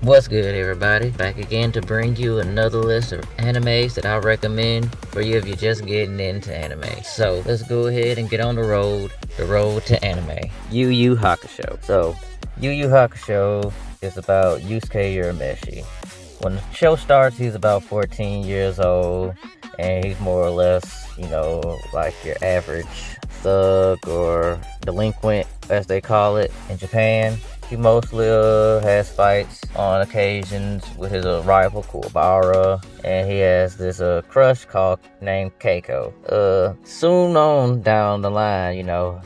What's good, everybody? Back again to bring you another list of animes that I recommend for you if you're just getting into anime. So let's go ahead and get on the road to anime. Yu Yu Hakusho. So Yu Yu Hakusho is about Yusuke Urameshi. When the show starts, he's about 14 years old, and he's more or less, like your average thug or delinquent, as they call it in Japan. He mostly has fights on occasions with his rival Kuwabara, and he has this crush named Keiko. Soon on down the line,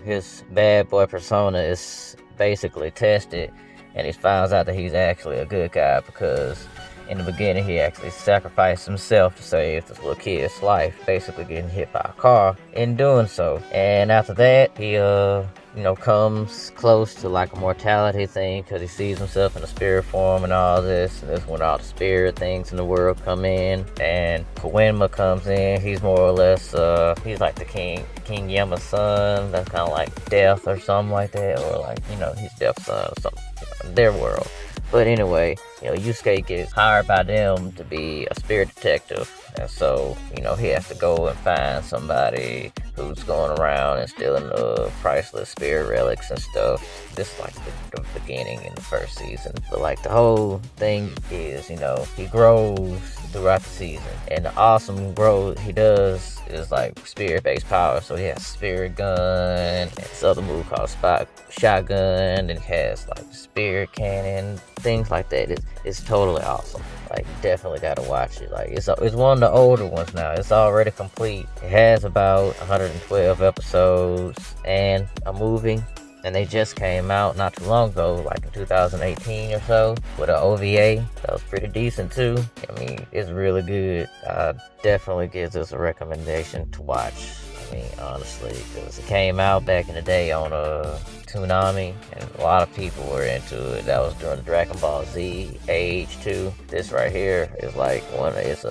his bad boy persona is basically tested, and he finds out that he's actually a good guy because in the beginning he actually sacrificed himself to save this little kid's life, basically getting hit by a car in doing so. And after that, he comes close to like a mortality thing because he sees himself in a spirit form and all this. And that's when all the spirit things in the world come in. And Koenma comes in. He's more or less, he's like the King Yama's son. That's kind of like death or something like that. Or like, he's death's son or something, in their world. But anyway, Yusuke gets hired by them to be a spirit detective. And so, he has to go and find somebody who's going around and stealing priceless spirit relics and stuff. This is like the beginning in the first season. But like the whole thing is, he grows throughout the season. And the awesome growth he does is like spirit-based power. So he has spirit gun and this other move called shotgun, and he has like spirit cannon, things like that. It's totally awesome. Like, you definitely gotta watch it. Like, it's one of the older ones now. It's already complete. It has about 112 episodes and a movie. And they just came out not too long ago, like in 2018 or so, with an OVA. That was pretty decent too. I mean, it's really good. Definitely gives us a recommendation to watch. I mean, honestly, because it came out back in the day on Toonami, and a lot of people were into it. That was during the Dragon Ball Z age too. This right here is like it's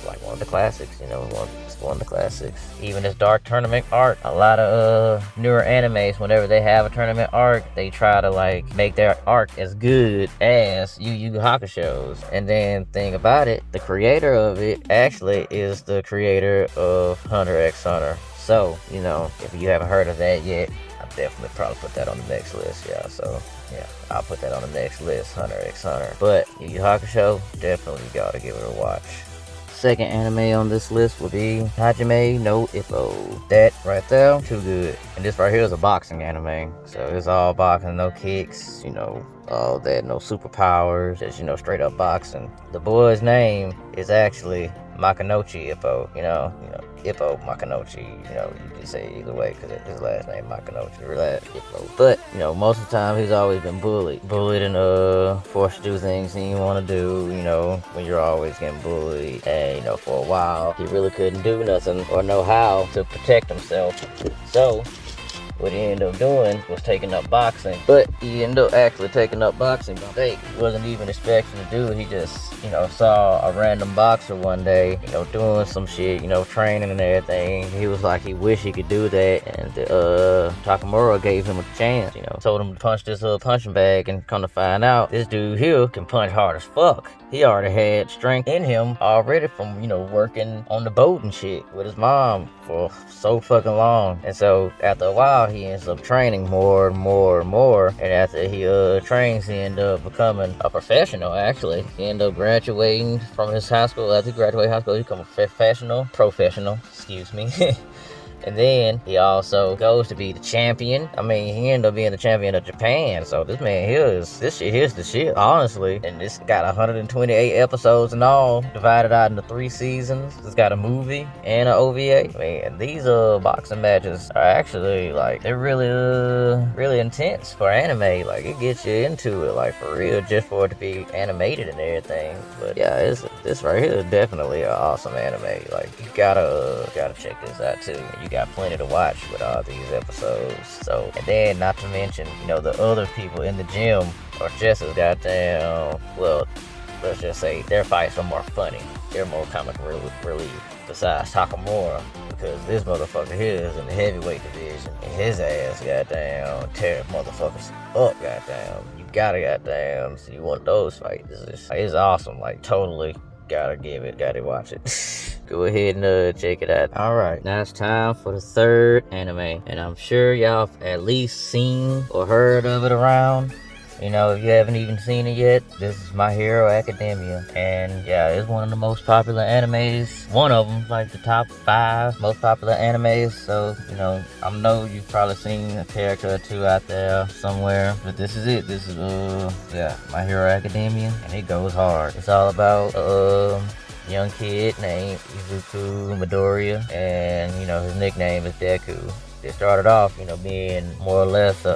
like one of the classics. It's one of the classics. Even this Dark Tournament arc, a lot of newer animes, whenever they have a tournament arc, they try to like make their arc as good as Yu Yu Hakusho's. And then thing about it, the creator of it actually is the creator of Hunter x Hunter. So, if you haven't heard of that yet, I'll definitely probably put that on the next list, yeah. So, yeah, I'll put that on the next list, Hunter x Hunter. But Yu Yu Hakusho, definitely gotta give it a watch. Second anime on this list will be Hajime no Ippo. That right there, too good. And this right here is a boxing anime. So it's all boxing, no kicks, all that, no superpowers, just, straight up boxing. The boy's name is actually Makanouchi Ippo, Ippo Makanouchi, you can say it either way because his last name Makanouchi, or that Ippo. But, most of the time he's always been bullied and forced to do things he didn't want to do, when you're always getting bullied. And, for a while, he really couldn't do nothing or know how to protect himself. So, what he ended up doing was taking up boxing, but he ended up actually taking up boxing by mistake. He wasn't even expecting to do it. He just, saw a random boxer one day, doing some shit, training and everything. He was like, he wished he could do that, and Takamura gave him a chance, told him to punch this punching bag, and come to find out, this dude here can punch hard as fuck. He already had strength in him already from, working on the boat and shit with his mom for so fucking long. And so after a while, he ends up training more and more and more. And after he trains, he ends up becoming a professional, actually. He ended up graduating from his high school. After he graduated high school, he became a professional, excuse me. And then he also goes to be the champion. I mean, he ended up being the champion of Japan. So this man here's the shit, honestly. And this got 128 episodes in all, divided out into 3 seasons. It's got a movie and an OVA. I mean, these boxing matches are actually like, they're really intense for anime. Like, it gets you into it, like, for real, just for it to be animated and everything. But yeah, this right here is definitely an awesome anime. Like, you gotta check this out too. You got plenty to watch with all these episodes. So, and then not to mention, the other people in the gym are just as goddamn, well, let's just say their fights are more funny. They're more comic relief. Besides Takamura, because this motherfucker here is in the heavyweight division, and his ass goddamn tear motherfuckers up, goddamn. You gotta goddamn see one of those fights. It's awesome, like totally. Gotta watch it. Go ahead and check it out. Alright, now it's time for the third anime. And I'm sure y'all have at least seen or heard of it around. You know, if you haven't even seen it yet, this is My Hero Academia. And yeah, it's one of the most popular animes. One of them, like the top 5 most popular animes. So, you know, I know you've probably seen a character or two out there somewhere. But this is it. This is, yeah, My Hero Academia. And it goes hard. It's all about, young kid named Izuku Midoriya. And, you know, his nickname is Deku. They started off, you know, being more or less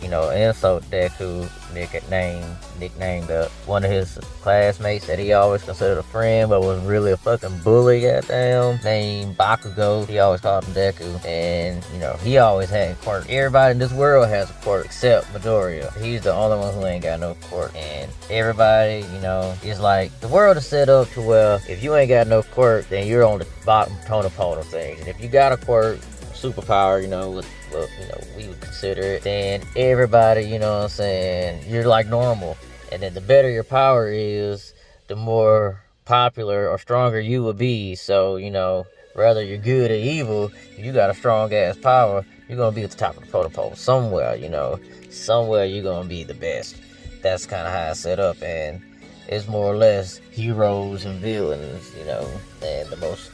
you know, insult Deku nicknamed one of his classmates that he always considered a friend, but was really a fucking bully, goddamn, named Bakugo. He always called him Deku, and, you know, he always had quirk. Everybody in this world has a quirk except Midoriya. He's the only one who ain't got no quirk, and everybody, you know, is like, the world is set up to where if you ain't got no quirk, then you're on the bottom totem-pole of things, and if you got a quirk, superpower, you know, you know, we would consider it, then everybody, you know what I'm saying, you're like normal. And then the better your power is, the more popular or stronger you will be. So, you know, whether you're good or evil, if you got a strong ass power, you're gonna be at the top of the totem pole somewhere, you know, somewhere you're gonna be the best. That's kind of how it's set up, and it's more or less heroes and villains, you know, and the most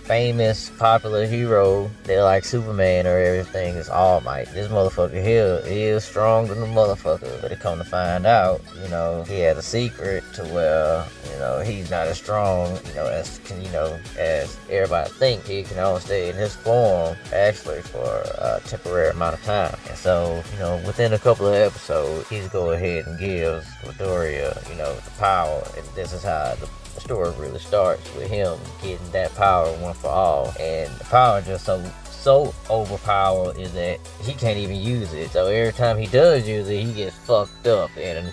famous, popular hero, they're like Superman or everything, is All Might. This motherfucker here is stronger than the motherfucker, but it come to find out, you know, he has a secret to where, you know, he's not as strong, you know, as everybody think. He can only stay in his form, actually, for a temporary amount of time. And so, you know, within a couple of episodes, he's go ahead and gives Midoriya, you know, the power, and this is how the story really starts, with him getting that power once for all. And the power just so overpowered is that he can't even use it. So every time he does use it, he gets fucked up in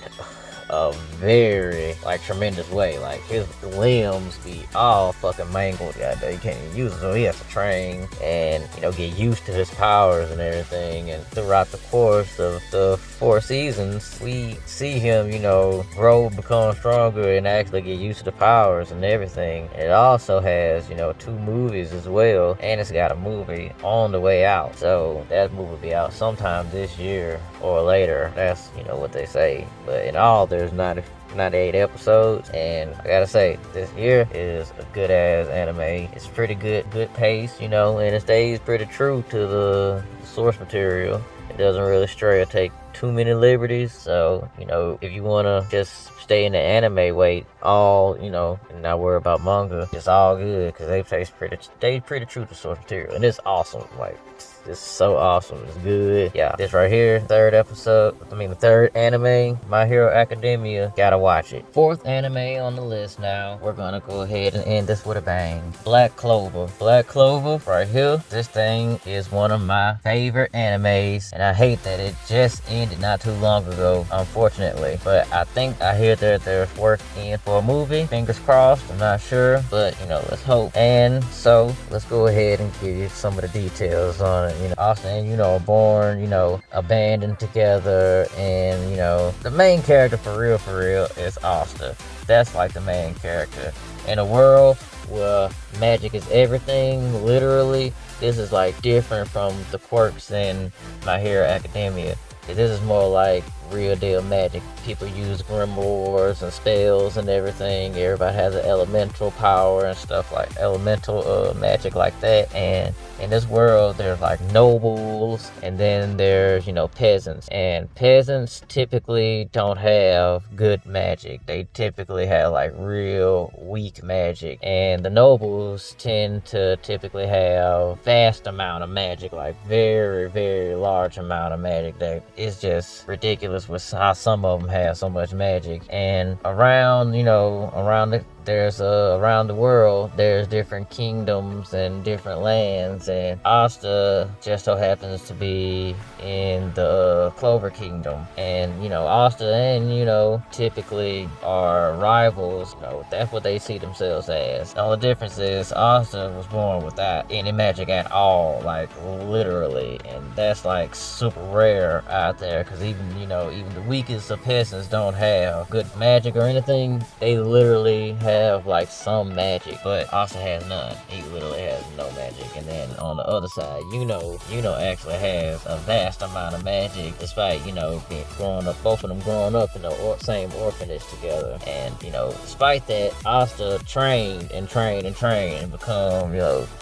a very, like, tremendous way. Like, his limbs be all fucking mangled. Goddamn, he can't even use it, so he has to train and, you know, get used to his powers and everything. And throughout the course of the 4 seasons, we see him, you know, grow, become stronger, and actually get used to the powers and everything. It also has, you know, 2 movies as well, and it's got a movie on the way out. So that movie will be out sometime this year or later. That's, you know, what they say. But in all, there's 98 episodes, and I gotta say, this here is a good ass anime. It's pretty good pace, you know, and it stays pretty true to the source material. It doesn't really stray or take too many liberties. So, you know, if you wanna just stay in the anime way, all, you know, and not worry about manga, it's all good, because they stay pretty true to source material, and it's awesome. Like, it's so awesome. It's good. Yeah, this right here, the third anime, My Hero Academia. Gotta watch it. 4th anime on the list now. We're gonna go ahead and end this with a bang. Black Clover. Black Clover, right here. This thing is one of my favorite animes, and I hate that it just ended not too long ago, unfortunately. But I think I hear that there's work in for a movie. Fingers crossed. I'm not sure, but, you know, let's hope. And so, let's go ahead and give you some of the details on it. You know, Austin and, you know, are born, you know, abandoned together, and, you know, the main character for real is Austin. That's like the main character. In a world where magic is everything, literally, this is like different from the quirks in My Hero Academia. This is more like real deal magic. People use grimoires and spells and everything. Everybody has an elemental power and stuff, like elemental magic like that. And in this world, there's like nobles, and then there's, you know, peasants. And peasants typically don't have good magic. They typically have like real weak magic. And the nobles tend to typically have vast amount of magic, like very, very large amount of magic. That is just ridiculous with how some of them have so much magic. And around there's around the world, there's different kingdoms and different lands, and Asta just so happens to be in the Clover Kingdom. And Asta and typically are rivals. That's what they see themselves as. The only difference is Asta was born without any magic at all, like literally, and that's like super rare out there, because even even the weakest of peasants don't have good magic or anything. They literally have like some magic, but Asta has none. He literally has no magic. And then on the other side, actually has a vast amount of magic, despite being growing up, both of them growing up in the same orphanage together. And despite that, Asta trained and become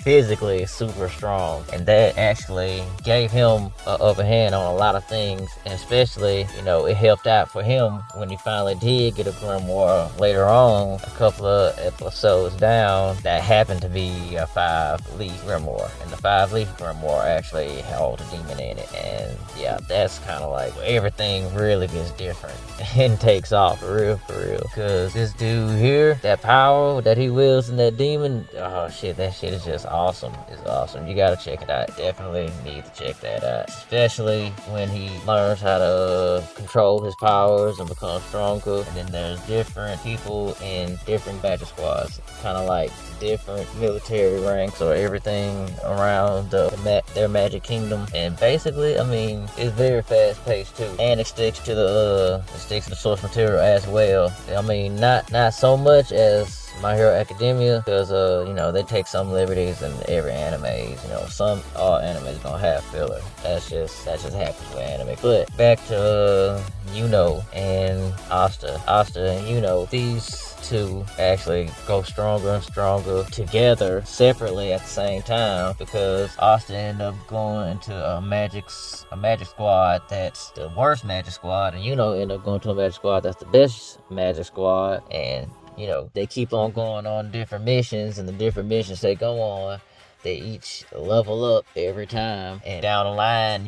physically super strong, and that actually gave him an upper hand on a lot of things. And especially it helped out for him when he finally did get a grimoire later on, a couple of episodes down, that happened to be a 5-leaf grimoire, and the 5-leaf grimoire actually held a demon in it. And yeah, that's kind of like where everything really gets different and takes off for real, because this dude here, that power that he wields in that demon, oh shit, that shit is just awesome. It's awesome. You gotta check it out. Definitely need to check that out, especially when he learns how to control his powers and become stronger. And then there's different people in different battle squads, kind of like different military ranks or everything around their magic kingdom. And basically, it's very fast paced too, and it sticks to the source material as well. Not so much as My Hero Academia, because they take some liberties in every anime. All animes gonna have filler. That just happens with anime. But back to and Asta and these two actually go stronger and stronger together, separately at the same time, because Asta ended up going into a magic squad that's the worst magic squad, and end up going to a magic squad that's the best magic squad. And they keep on going on different missions, and the different missions they go on, they each level up every time. And down the line,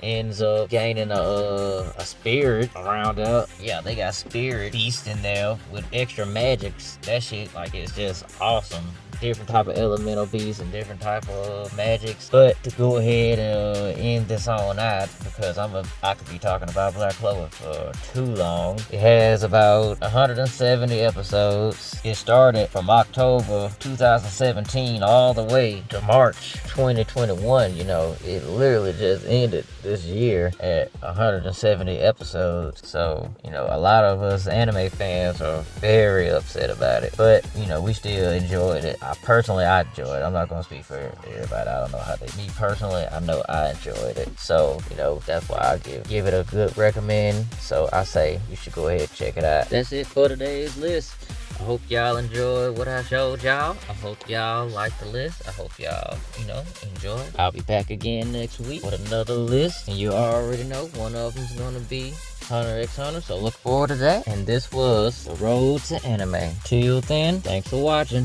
ends up gaining a spirit around up. Yeah, they got spirit beast in there with extra magics. That shit, it's just awesome. Different type of elemental beasts and different type of magics. But to go ahead and end this on out, because I could be talking about Black Clover for too long. It has about 170 episodes. It started from October 2017 all the way to March 2021. It literally just ended this year at 170 episodes. So a lot of us anime fans are very upset about it, but we still enjoyed it. I enjoyed it. I'm not gonna speak for everybody. I don't know how me personally, I know I enjoyed it. So that's why I give it a good recommend. So I say you should go ahead and check it out. That's it for today's list. I hope y'all enjoyed what I showed y'all. I hope y'all liked the list. I hope y'all, enjoy. I'll be back again next week with another list. And you already know one of them's gonna be Hunter x Hunter, so look forward to that. And this was The Road to Anime. Till then, thanks for watching.